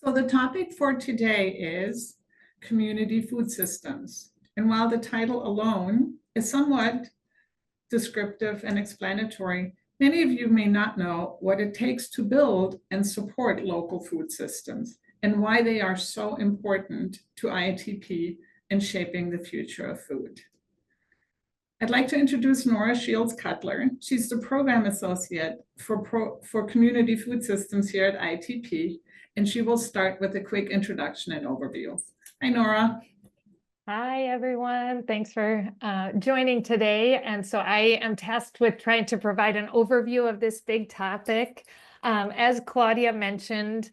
So the topic for today is community food systems. And while the title alone is somewhat descriptive and explanatory, many of you may not know what it takes to build and support local food systems and why they are so important to IATP in shaping the future of food. I'd like to introduce Nora Shields-Cutler. She's the Program Associate for Community Food Systems here at IATP, and she will start with a quick introduction and overview. Hi, Nora. Hi, everyone. Thanks for joining today. And so I am tasked with trying to provide an overview of this big topic. As Claudia mentioned,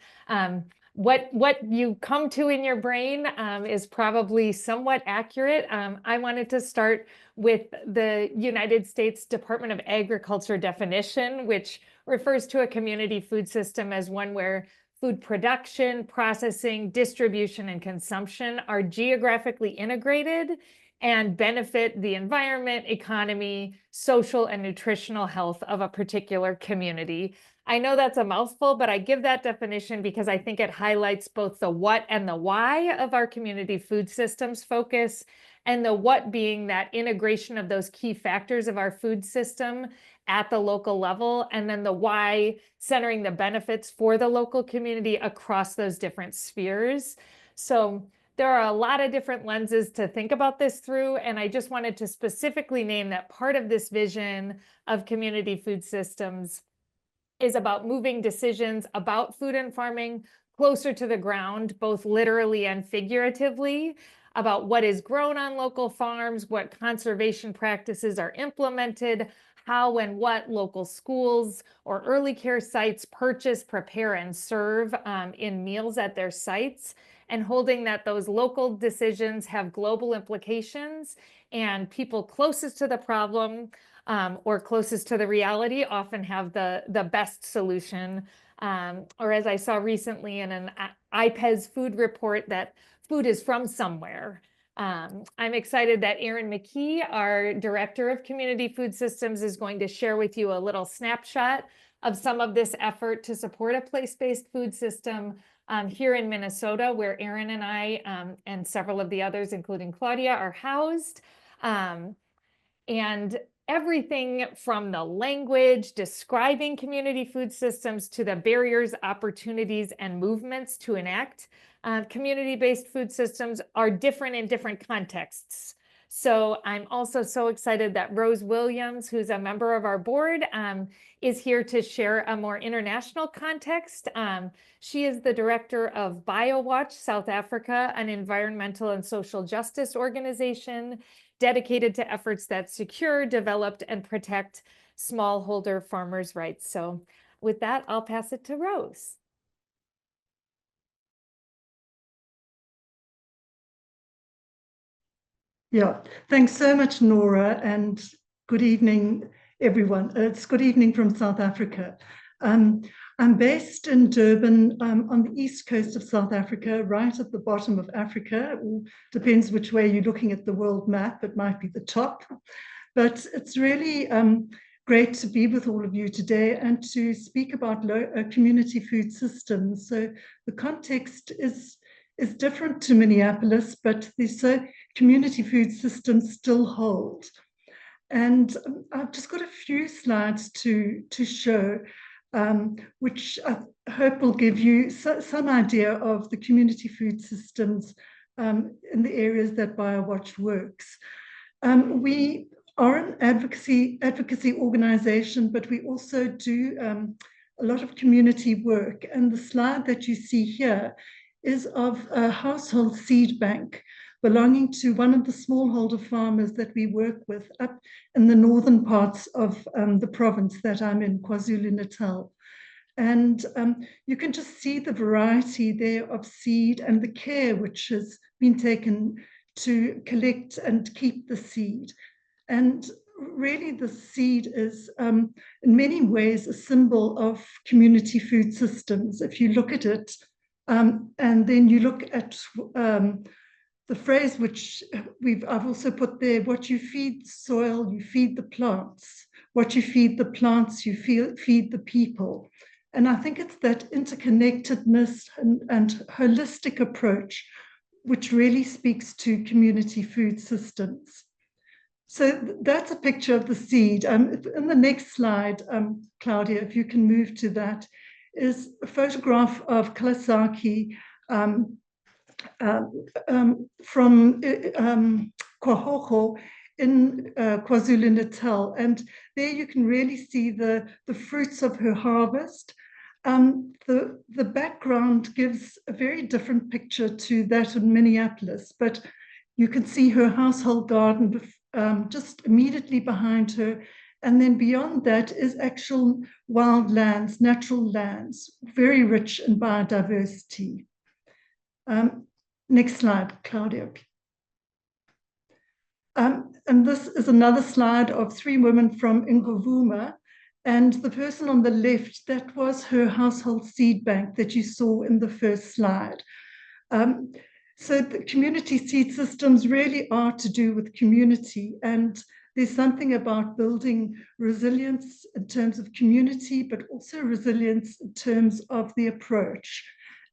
what you come to in your brain is probably somewhat accurate. I wanted to start with the United States Department of Agriculture definition, which refers to a community food system as one where food production, processing, distribution, and consumption are geographically integrated and benefit the environment, economy, social, and nutritional health of a particular community. I know that's a mouthful, but I give that definition because I think it highlights both the what and the why of our community food systems focus, and the what being that integration of those key factors of our food system at the local level, and then the why centering the benefits for the local community across those different spheres. So there are a lot of different lenses to think about this through, and I just wanted to specifically name that part of this vision of community food systems is about moving decisions about food and farming closer to the ground, both literally and figuratively, about what is grown on local farms, what conservation practices are implemented, how and what local schools or early care sites purchase, prepare, and serve in meals at their sites, and holding that those local decisions have global implications, and people closest to the problem or closest to the reality often have the best solution. Or as I saw recently in an IPES food report, that food is from somewhere. I'm excited that Erin McKee, our Director of Community Food Systems, is going to share with you a little snapshot of some of this effort to support a place-based food system here in Minnesota, where Erin and I and several of the others, including Claudia, are housed. And everything from the language describing community food systems to the barriers, opportunities, and movements to enact community-based food systems are different in different contexts. So I'm also so excited that Rose Williams, who's a member of our board, is here to share a more international context. She is the director of BioWatch South Africa, an environmental and social justice organization dedicated to efforts that secure, develop, and protect smallholder farmers' rights. So with that, I'll pass it to Rose. Yeah, thanks so much, Nora, and good evening, everyone. It's good evening from South Africa. I'm based in Durban on the east coast of South Africa, right at the bottom of Africa. It depends which way you're looking at the world map. It might be the top, but it's really great to be with all of you today and to speak about community food systems. So the context is different to Minneapolis, but the community food systems still hold. And I've just got a few slides to show, which I hope will give you some idea of the community food systems in the areas that BioWatch works. We are an advocacy organization, but we also do a lot of community work. And the slide that you see here is of a household seed bank belonging to one of the smallholder farmers that we work with up in the northern parts of the province that I'm in, KwaZulu-Natal. And you can just see the variety there of seed and the care which has been taken to collect and keep the seed. And really the seed is in many ways a symbol of community food systems. If you look at it, and then you look at the phrase which I've also put there: what you feed soil, you feed the plants. What you feed the plants, you feed the people. And I think it's that interconnectedness and holistic approach which really speaks to community food systems. So that's a picture of the seed. In the next slide, Claudia, if you can move to that, is a photograph of Kawasaki from Kwahoho in KwaZulu-Natal. And there you can really see the fruits of her harvest. The background gives a very different picture to that in Minneapolis, but you can see her household garden just immediately behind her. And then beyond that is actual wild lands, natural lands, very rich in biodiversity. Next slide, Claudia. And this is another slide of 3 women from Nguvuma. And the person on the left, that was her household seed bank that you saw in the first slide. So the community seed systems really are to do with community, and there's something about building resilience in terms of community, but also resilience in terms of the approach.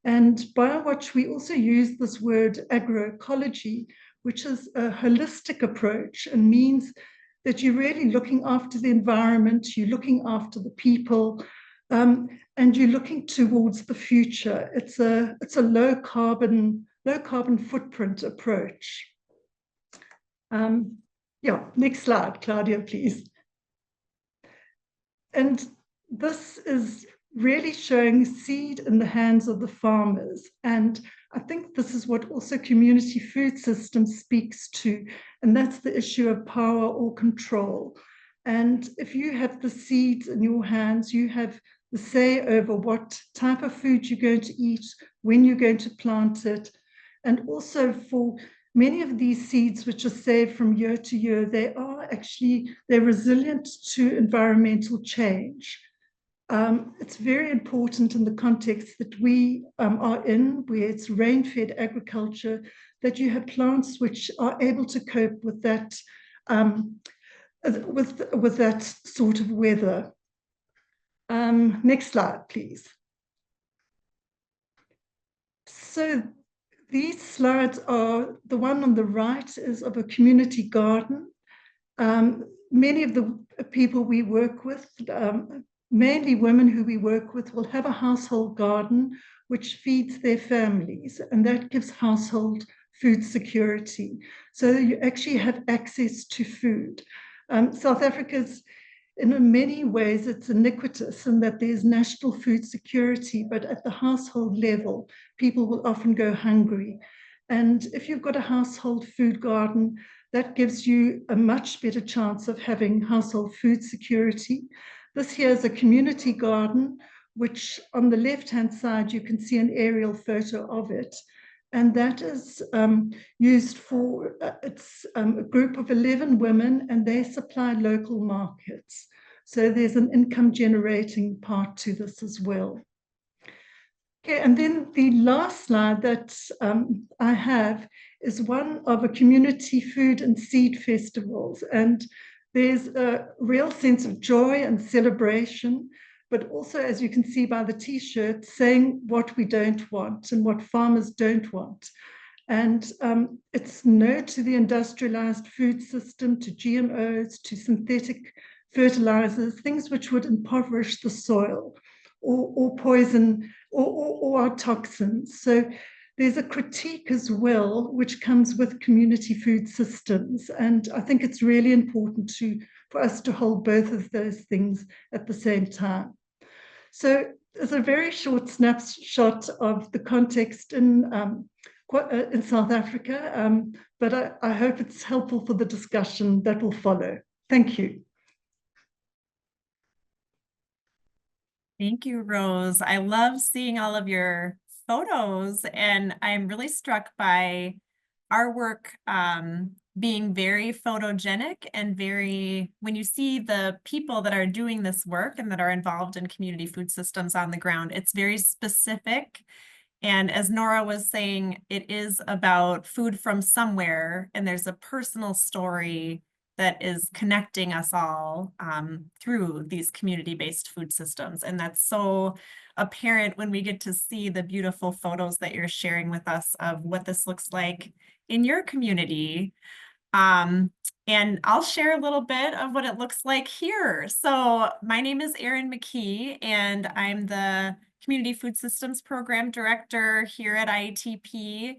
And BioWatch, we also use this word agroecology, which is a holistic approach and means that you're really looking after the environment, you're looking after the people, and you're looking towards the future. It's a low carbon footprint approach. Yeah, next slide, Claudia, please. And this is really showing seed in the hands of the farmers. And I think this is what also community food system speaks to, and that's the issue of power or control. And if you have the seeds in your hands, you have the say over what type of food you're going to eat, when you're going to plant it. And also for many of these seeds, which are saved from year to year, they're resilient to environmental change. It's very important in the context that we are in, where it's rain-fed agriculture, that you have plants which are able to cope with that, with that sort of weather. Next slide, please. So these slides are, the one on the right is of a community garden. Many of the people we work with, mainly women who we work with, will have a household garden which feeds their families, and that gives household food security. So you actually have access to food. South Africa's, in many ways, it's iniquitous in that there's national food security, but at the household level, people will often go hungry. And if you've got a household food garden, that gives you a much better chance of having household food security. This here is a community garden, which on the left-hand side, you can see an aerial photo of it. And that is used for, it's a group of 11 women, and they supply local markets. So there's an income generating part to this as well. Okay, and then the last slide that I have is one of a community food and seed festivals. And there's a real sense of joy and celebration, but also, as you can see by the T-shirt, saying what we don't want and what farmers don't want. And it's no to the industrialized food system, to GMOs, to synthetic fertilizers, things which would impoverish the soil or poison or our toxins. So there's a critique as well, which comes with community food systems. And I think it's really important for us to hold both of those things at the same time. So it's a very short snapshot of the context in South Africa, but I hope it's helpful for the discussion that will follow. Thank you. Thank you, Rose. I love seeing all of your photos, and I'm really struck by our work being very photogenic and when you see the people that are doing this work and that are involved in community food systems on the ground, it's very specific. And as Nora was saying, it is about food from somewhere, and there's a personal story that is connecting us all through these community-based food systems. And that's so apparent when we get to see the beautiful photos that you're sharing with us of what this looks like in your community. And I'll share a little bit of what it looks like here. So my name is Erin McKee, and I'm the Community Food Systems Program Director here at IATP.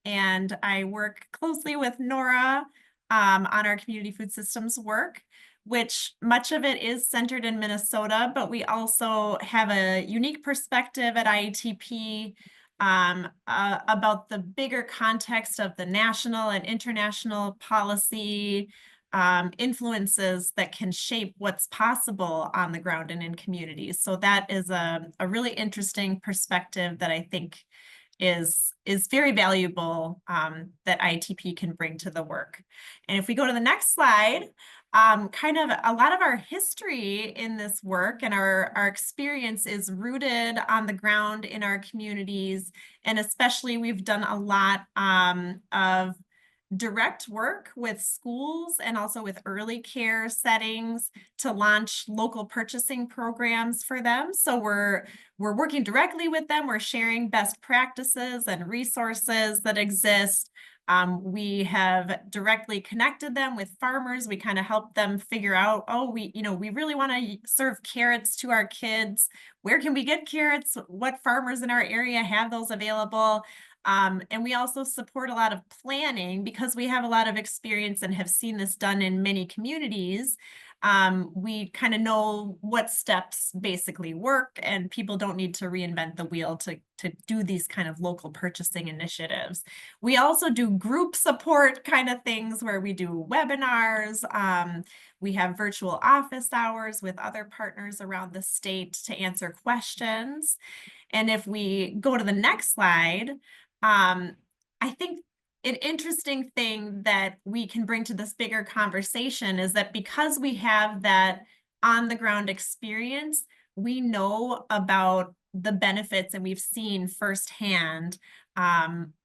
And I work closely with Nora on our community food systems work, which much of it is centered in Minnesota, but we also have a unique perspective at IATP about the bigger context of the national and international policy influences that can shape what's possible on the ground and in communities. So that is a really interesting perspective that I think is very valuable that IATP can bring to the work. And if we go to the next slide, kind of a lot of our history in this work and our experience is rooted on the ground in our communities. And especially we've done a lot of direct work with schools and also with early care settings to launch local purchasing programs for them. So we're working directly with them. We're sharing best practices and resources that exist. We have directly connected them with farmers. We kind of help them figure out, oh, we really want to serve carrots to our kids. Where can we get carrots? What farmers in our area have those available? And we also support a lot of planning because we have a lot of experience and have seen this done in many communities. We kind of know what steps basically work, and people don't need to reinvent the wheel to do these kind of local purchasing initiatives. We also do group support kind of things where we do webinars. We have virtual office hours with other partners around the state to answer questions. And if we go to the next slide, I think an interesting thing that we can bring to this bigger conversation is that because we have that on the ground experience, we know about the benefits and we've seen firsthand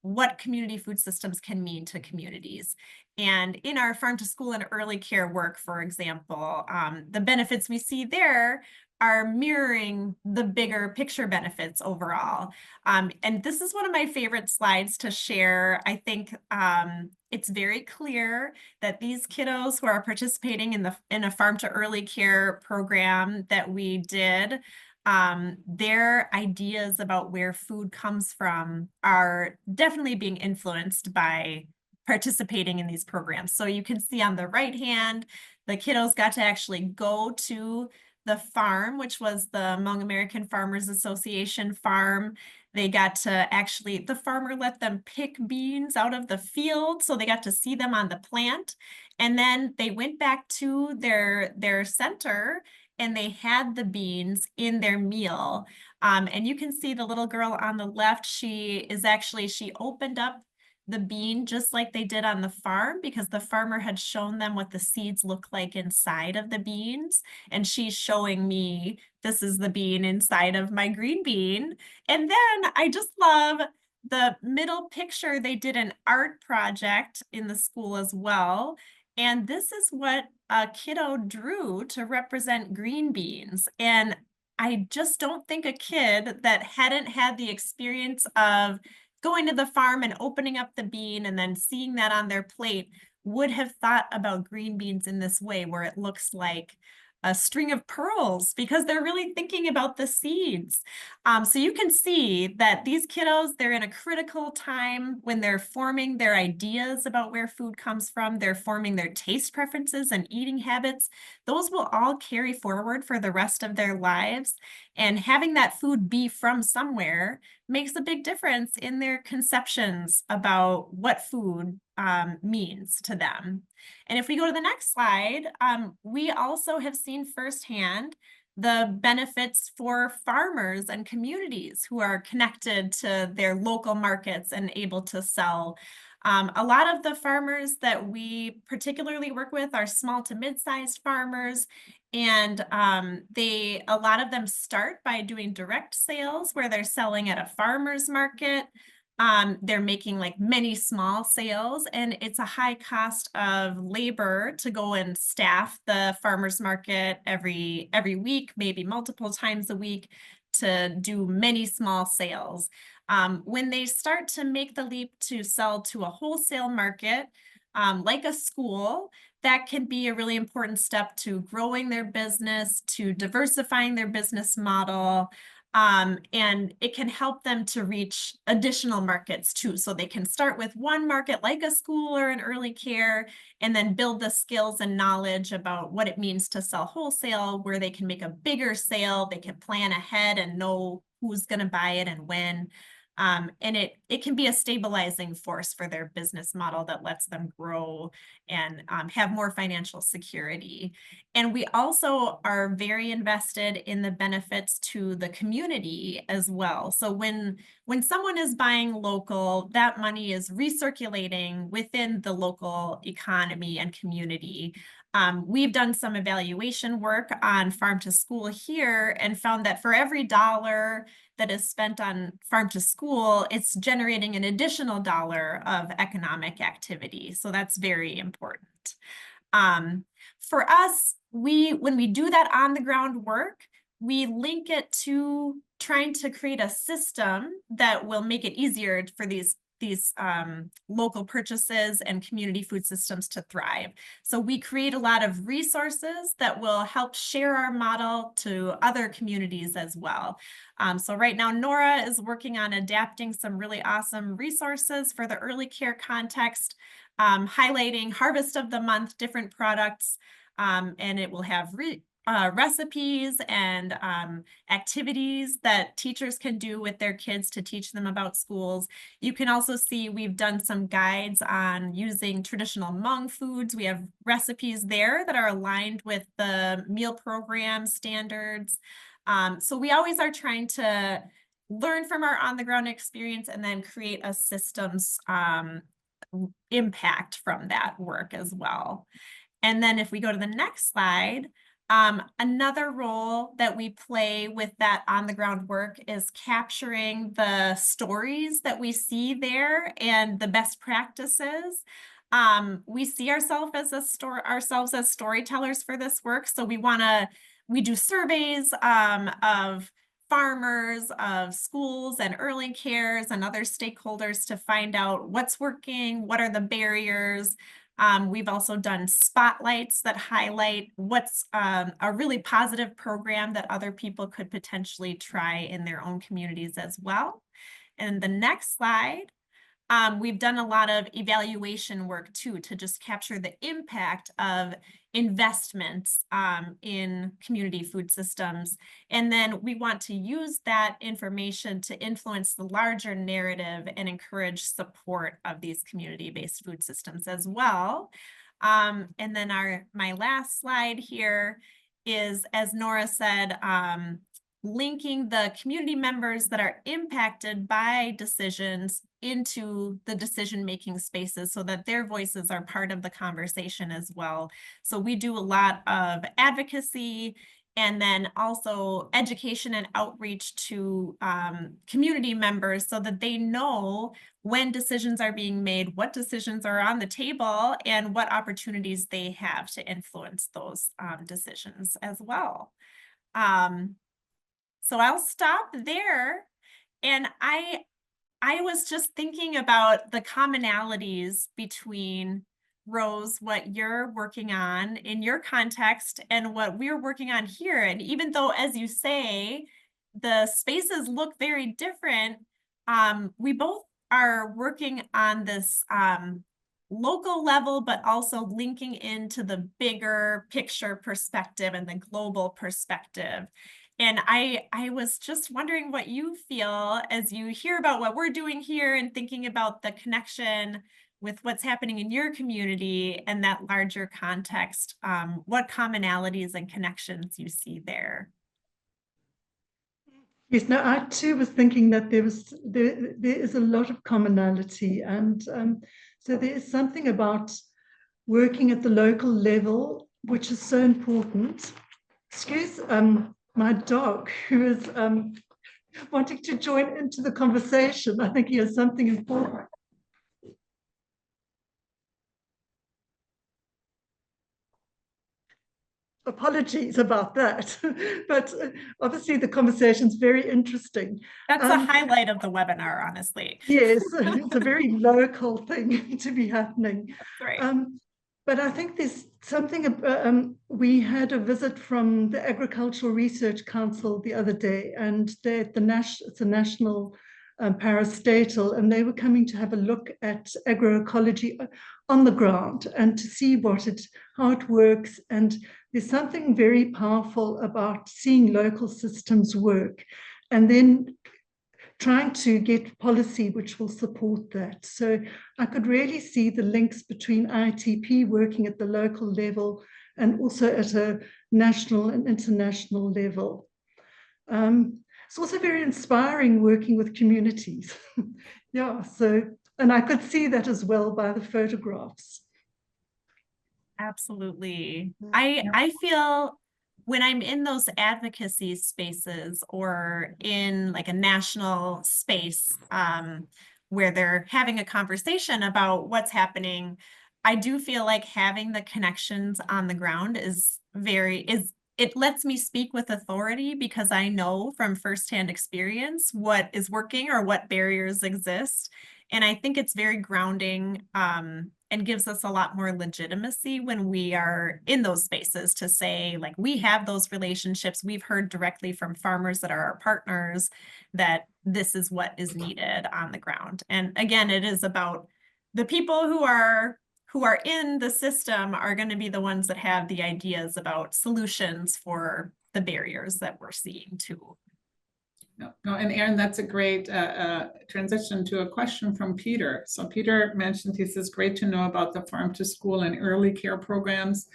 what community food systems can mean to communities. And in our farm to school and early care work, for example, the benefits we see there are mirroring the bigger picture benefits overall. And this is one of my favorite slides to share. I think it's very clear that these kiddos who are participating in a farm to early care program that we did, their ideas about where food comes from are definitely being influenced by participating in these programs. So you can see on the right hand, the kiddos got to actually go to the farm, which was the Hmong American Farmers Association farm. They got to actually, the farmer let them pick beans out of the field, so they got to see them on the plant. And then they went back to their center and they had the beans in their meal. And you can see the little girl on the left, she opened up the bean just like they did on the farm because the farmer had shown them what the seeds look like inside of the beans. And she's showing me, this is the bean inside of my green bean. And then I just love the middle picture. They did an art project in the school as well. And this is what a kiddo drew to represent green beans. And I just don't think a kid that hadn't had the experience of going to the farm and opening up the bean and then seeing that on their plate would have thought about green beans in this way, where it looks like a string of pearls because they're really thinking about the seeds. So you can see that these kiddos, they're in a critical time when they're forming their ideas about where food comes from. They're forming their taste preferences and eating habits. Those will all carry forward for the rest of their lives. And having that food be from somewhere makes a big difference in their conceptions about what food means to them. And if we go to the next slide, we also have seen firsthand the benefits for farmers and communities who are connected to their local markets and able to sell. A lot of the farmers that we particularly work with are small to mid-sized farmers, and a lot of them start by doing direct sales where they're selling at a farmer's market. They're making like many small sales, and it's a high cost of labor to go and staff the farmers market every week, maybe multiple times a week, to do many small sales. When they start to make the leap to sell to a wholesale market, like a school, that can be a really important step to growing their business, to diversifying their business model. And it can help them to reach additional markets too. So they can start with one market like a school or an early care, and then build the skills and knowledge about what it means to sell wholesale, where they can make a bigger sale, they can plan ahead and know who's going to buy it and when. And it can be a stabilizing force for their business model that lets them grow and have more financial security. And we also are very invested in the benefits to the community as well. So when someone is buying local, that money is recirculating within the local economy and community. We've done some evaluation work on farm to school here and found that for every $1 that is spent on farm to school, it's generating an additional $1 of economic activity. So that's very important. For us, when we do that on the ground work, we link it to trying to create a system that will make it easier for these local purchases and community food systems to thrive. So we create a lot of resources that will help share our model to other communities as well. So right now, Nora is working on adapting some really awesome resources for the early care context, highlighting Harvest of the Month, different products, and it will have recipes and activities that teachers can do with their kids to teach them about schools. You can also see we've done some guides on using traditional Hmong foods. We have recipes there that are aligned with the meal program standards. So we always are trying to learn from our on-the-ground experience and then create a systems impact from that work as well. And then if we go to the next slide, another role that we play with that on-the-ground work is capturing the stories that we see there and the best practices. We see ourselves as storytellers for this work, so we do surveys of farmers, of schools and early cares and other stakeholders to find out what's working, what are the barriers. We've also done spotlights that highlight what's a really positive program that other people could potentially try in their own communities as well. And the next slide, we've done a lot of evaluation work too, to just capture the impact of investments in community food systems. And then we want to use that information to influence the larger narrative and encourage support of these community-based food systems as well. And then my last slide here is, as Nora said, linking the community members that are impacted by decisions into the decision-making spaces so that their voices are part of the conversation as well. So we do a lot of advocacy and then also education and outreach to community members so that they know when decisions are being made, what decisions are on the table, and what opportunities they have to influence those decisions as well. So I'll stop there. And I was just thinking about the commonalities between, Rose, what you're working on in your context and what we're working on here. And even though, as you say, the spaces look very different, we both are working on this local level, but also linking into the bigger picture perspective and the global perspective. And I was just wondering what you feel as you hear about what we're doing here and thinking about the connection with what's happening in your community and that larger context, what commonalities and connections you see there. Yes, no, I too was thinking that there is a lot of commonality, and so there is something about working at the local level which is so important. Excuse my dog, who is wanting to join into the conversation. I think he has something important. Apologies about that, but obviously the conversation is very interesting. That's a highlight of the webinar, honestly. Yes, it's a very local thing to be happening. That's right. But I think there's something, we had a visit from the Agricultural Research Council the other day, and they're at it's a national parastatal, and they were coming to have a look at agroecology on the ground and to see how it works. And there's something very powerful about seeing local systems work and then trying to get policy which will support that. So I could really see the links between IATP working at the local level and also at a national and international level. It's also very inspiring working with communities. Yeah, and I could see that as well by the photographs. Absolutely. I feel when I'm in those advocacy spaces or in like a national space where they're having a conversation about what's happening, I do feel like having the connections on the ground it lets me speak with authority because I know from firsthand experience what is working or what barriers exist. And I think it's very grounding and gives us a lot more legitimacy when we are in those spaces to say, like, we have those relationships. We've heard directly from farmers that are our partners that this is what is needed on the ground. And again, it is about the people who are in the system are going to be the ones that have the ideas about solutions for the barriers that we're seeing too. No, and Erin, that's a great transition to a question from Peter. So Peter mentioned, he says, great to know about the farm to school and early care programs.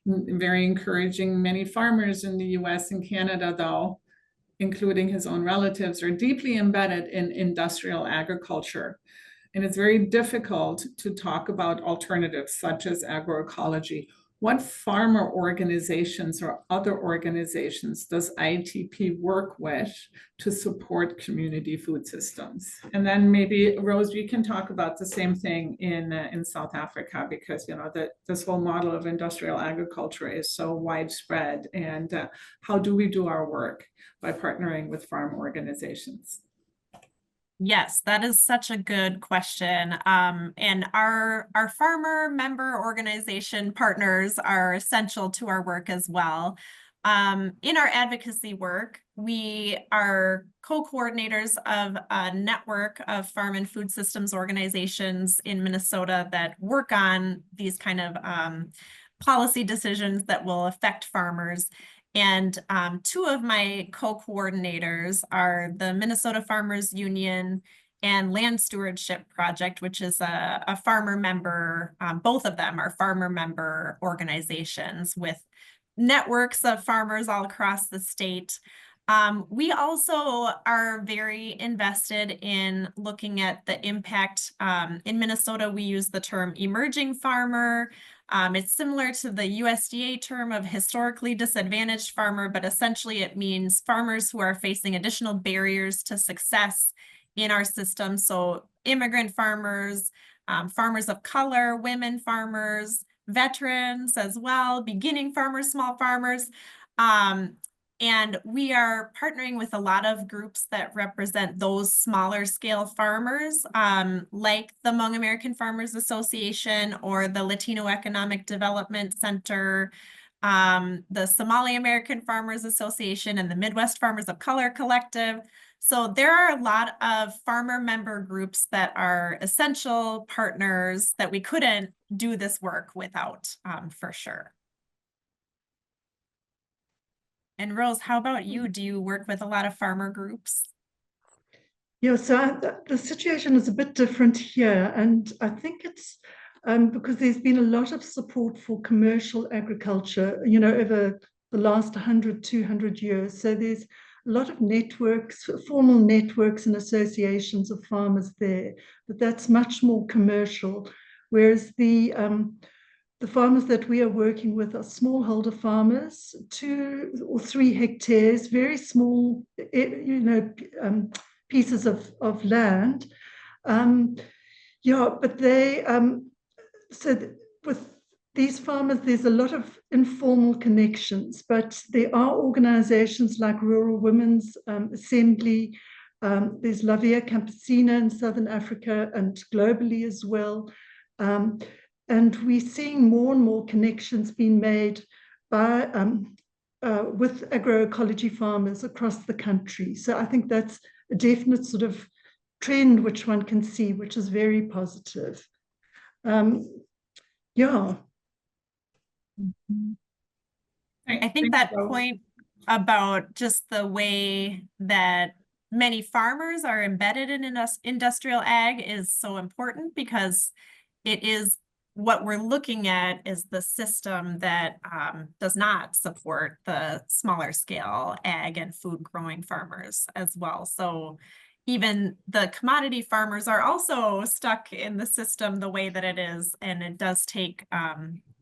Very encouraging. Many farmers in the US and Canada, though, including his own relatives, are deeply embedded in industrial agriculture. And it's very difficult to talk about alternatives such as agroecology. What farmer organizations or other organizations does IATP work with to support community food systems? And then maybe, Rose, you can talk about the same thing in South Africa, because this whole model of industrial agriculture is so widespread. And how do we do our work? By partnering with farm organizations. Yes, that is such a good question. And our farmer member organization partners are essential to our work as well. In our advocacy work, we are co-coordinators of a network of farm and food systems organizations in Minnesota that work on these kind of policy decisions that will affect farmers. And two of my co-coordinators are the Minnesota Farmers Union and Land Stewardship Project, which is a farmer member, both of them are farmer member organizations with networks of farmers all across the state. We also are very invested in looking at the impact. In Minnesota, we use the term emerging farmer. It's similar to the USDA term of historically disadvantaged farmer, but essentially it means farmers who are facing additional barriers to success in our system. So immigrant farmers, farmers of color, women farmers, veterans as well, beginning farmers, small farmers. And we are partnering with a lot of groups that represent those smaller scale farmers, like the Hmong American Farmers Association or the Latino Economic Development Center, the Somali American Farmers Association, and the Midwest Farmers of Color Collective. So there are a lot of farmer member groups that are essential partners that we couldn't do this work without, for sure. And Rose, how about you? Do you work with a lot of farmer groups? Yeah, so the situation is a bit different here. And I think it's because there's been a lot of support for commercial agriculture, over the last 100, 200 years. So there's a lot of networks, formal networks and associations of farmers there, but that's much more commercial. Whereas the the farmers that we are working with are smallholder farmers, 2 or 3 hectares, very small, pieces of land. But they, with these farmers, there's a lot of informal connections, but there are organizations like Rural Women's Assembly. There's La Via Campesina in Southern Africa and globally as well. And we're seeing more and more connections being made by with agroecology farmers across the country. So I think that's a definite sort of trend which one can see, which is very positive. Yeah. I think that point about just the way that many farmers are embedded in industrial ag is so important, because it is what we're looking at is the system that does not support the smaller scale ag and food growing farmers as well. So even the commodity farmers are also stuck in the system the way that it is, and it does take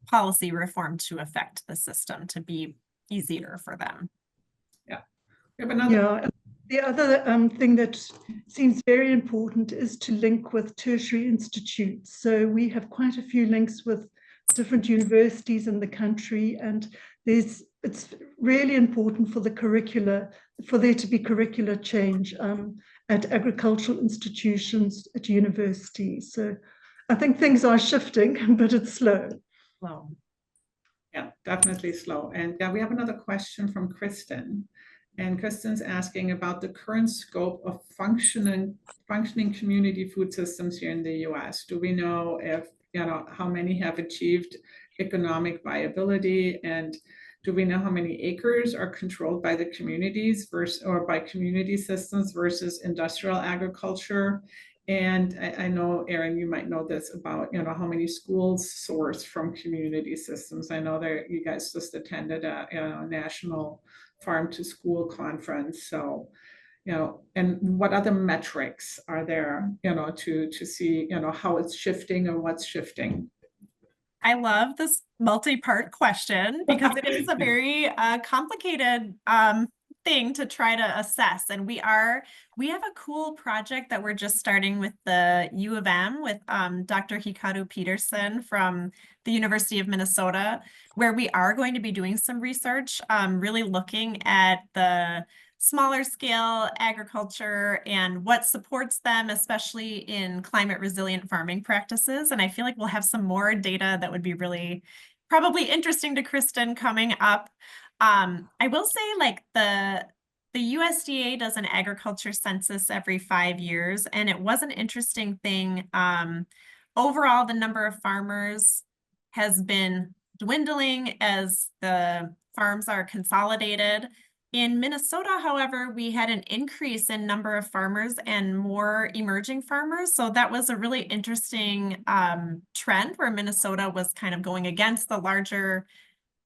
policy reform to affect the system to be easier for them. Yeah. We have another. Yeah. The other thing that seems very important is to link with tertiary institutes. So we have quite a few links with different universities in the country, and it's really important for the curricula, for there to be curricular change at agricultural institutions, at universities. So I think things are shifting, but it's slow. Wow. Yeah, definitely slow. And yeah, we have another question from Kristen. And Kristen's asking about the current scope of functioning community food systems here in the US. Do we know if, how many have achieved economic viability? And do we know how many acres are controlled by the communities versus, or by community systems versus industrial agriculture? And I know, Erin, you might know this about, how many schools source from community systems. I know that you guys just attended a national farm to school conference. So, and what other metrics are there, to see, how it's shifting or what's shifting? I love this multi-part question, because it is a very complicated thing to try to assess. And we have a cool project that we're just starting with the U of M with Dr. Hikaru Peterson from the University of Minnesota, where we are going to be doing some research, really looking at the smaller scale agriculture and what supports them, especially in climate resilient farming practices. And I feel like we'll have some more data that would be really probably interesting to Kristen coming up. I will say, like, the USDA does an agriculture census every 5 years, and it was an interesting thing. Overall, the number of farmers has been dwindling as the farms are consolidated. In Minnesota, however, we had an increase in number of farmers and more emerging farmers. So that was a really interesting trend, where Minnesota was kind of going against the larger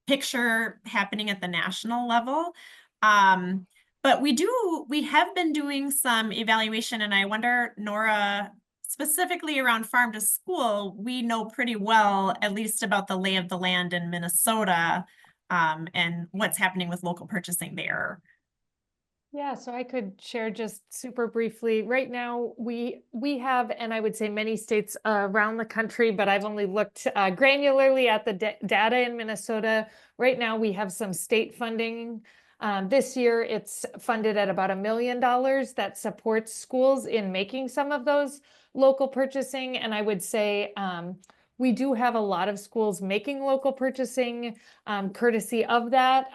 picture happening at the national level. But we have been doing some evaluation, and I wonder, Nora, specifically around farm to school, we know pretty well, at least about the lay of the land in Minnesota, and what's happening with local purchasing there. Yeah, so I could share just super briefly. Right now, we have, and I would say many states around the country, but I've only looked granularly at the data in Minnesota. Right now, we have some state funding. This year, it's funded at about $1 million that supports schools in making some of those local purchasing. And I would say we do have a lot of schools making local purchasing courtesy of that.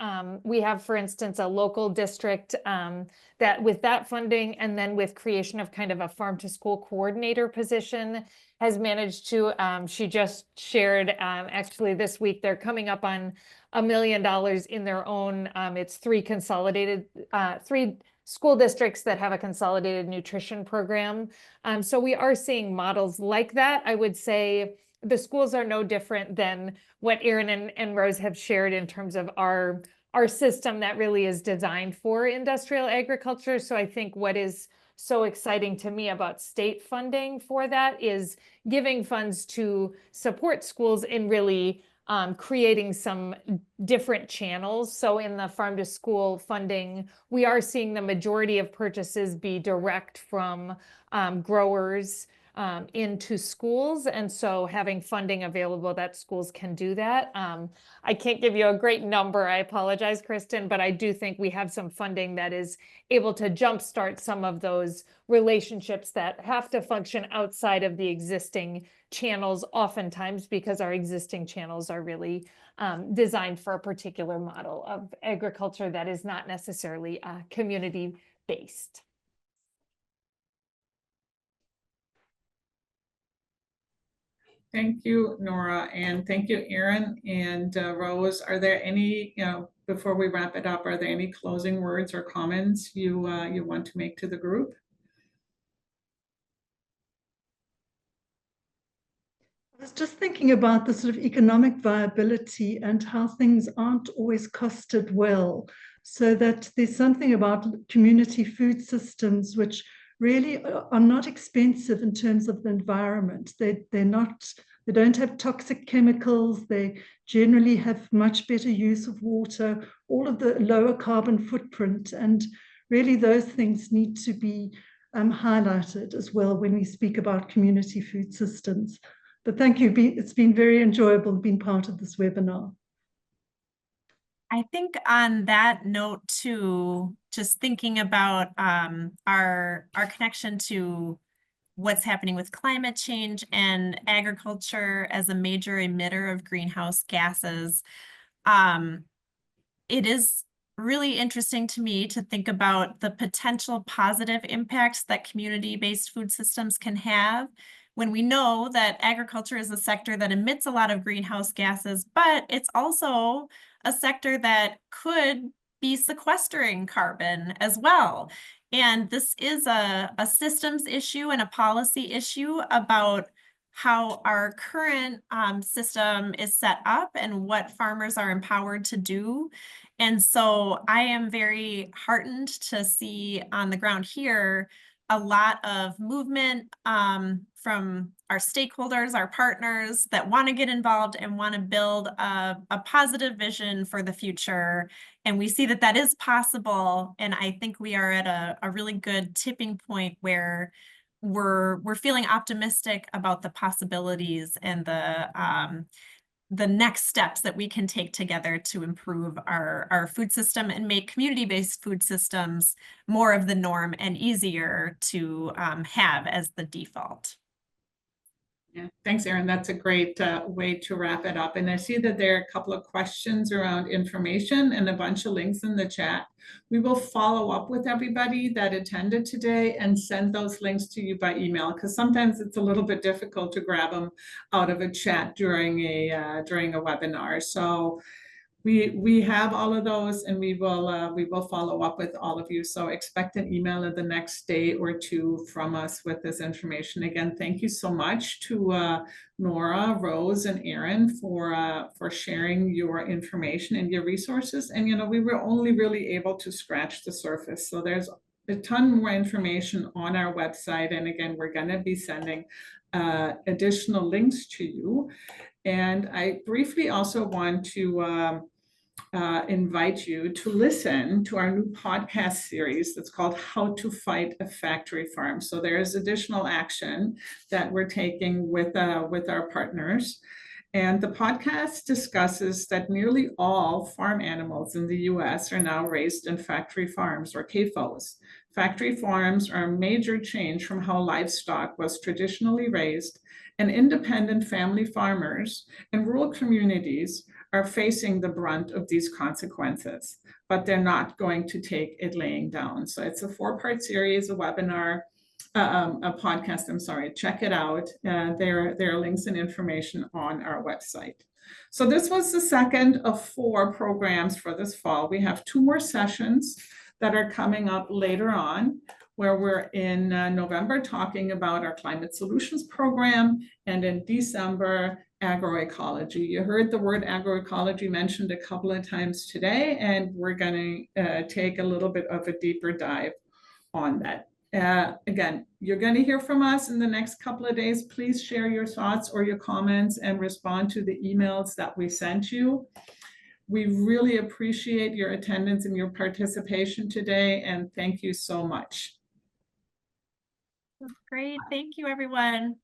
We have, for instance, a local district that with that funding, and then with creation of kind of a farm to school coordinator position, has managed to, she just shared, actually this week, they're coming up on $1 million in their own, it's 3 school districts that have a consolidated nutrition program. So we are seeing models like that. I would say the schools are no different than what Erin and Rose have shared in terms of our system that really is designed for industrial agriculture. So I think what is so exciting to me about state funding for that is giving funds to support schools in really creating some different channels. So in the farm to school funding, we are seeing the majority of purchases be direct from growers into schools. And so having funding available that schools can do that. I can't give you a great number. I apologize, Kristen, but I do think we have some funding that is able to jumpstart some of those relationships that have to function outside of the existing channels oftentimes because our existing channels are really designed for a particular model of agriculture that is not necessarily community-based. Thank you, Nora, and thank you, Erin and Rose. Are there any, before we wrap it up, are there any closing words or comments you want to make to the group? I was just thinking about the sort of economic viability and how things aren't always costed well, so that there's something about community food systems which really are not expensive in terms of the environment. They don't have toxic chemicals. They generally have much better use of water, all of the lower carbon footprint, and really those things need to be highlighted as well when we speak about community food systems. But thank you. It's been very enjoyable being part of this webinar. I think on that note too, just thinking about our connection to what's happening with climate change and agriculture as a major emitter of greenhouse gases, it is really interesting to me to think about the potential positive impacts that community-based food systems can have when we know that agriculture is a sector that emits a lot of greenhouse gases, but it's also a sector that could be sequestering carbon as well. And this is a systems issue and a policy issue about how our current system is set up and what farmers are empowered to do. And so I am very heartened to see on the ground here a lot of movement from our stakeholders, our partners that want to get involved and want to build a positive vision for the future. And we see that that is possible. And I think we are at a really good tipping point where we're feeling optimistic about the possibilities and the next steps that we can take together to improve our food system and make community-based food systems more of the norm and easier to have as the default. Yeah, thanks, Erin. That's a great way to wrap it up. And I see that there are a couple of questions around information and a bunch of links in the chat. We will follow up with everybody that attended today and send those links to you by email, because sometimes it's a little bit difficult to grab them out of a chat during a webinar. So we have all of those, and we will follow up with all of you. So expect an email in the next day or two from us with this information. Again, thank you so much to Nora, Rose, and Erin for sharing your information and your resources. And we were only really able to scratch the surface. So there's a ton more information on our website. And again, we're going to be sending additional links to you. And I briefly also want to invite you to listen to our new podcast series that's called How to Fight a Factory Farm. So there's additional action that we're taking with our partners. And the podcast discusses that nearly all farm animals in the US are now raised in factory farms, or CAFOs. Factory farms are a major change from how livestock was traditionally raised, and independent family farmers in rural communities are facing the brunt of these consequences, but they're not going to take it laying down. So it's a 4-part series, a webinar, a podcast, I'm sorry, check it out. There are links and information on our website. So this was the second of 4 programs for this fall. We have 2 more sessions that are coming up later on, where we're in November talking about our climate solutions program, and in December, agroecology. You heard the word agroecology mentioned a couple of times today, and we're going to take a little bit of a deeper dive on that. Again, you're going to hear from us in the next couple of days. Please share your thoughts or your comments and respond to the emails that we sent you. We really appreciate your attendance and your participation today, and thank you so much. Great. Thank you, everyone.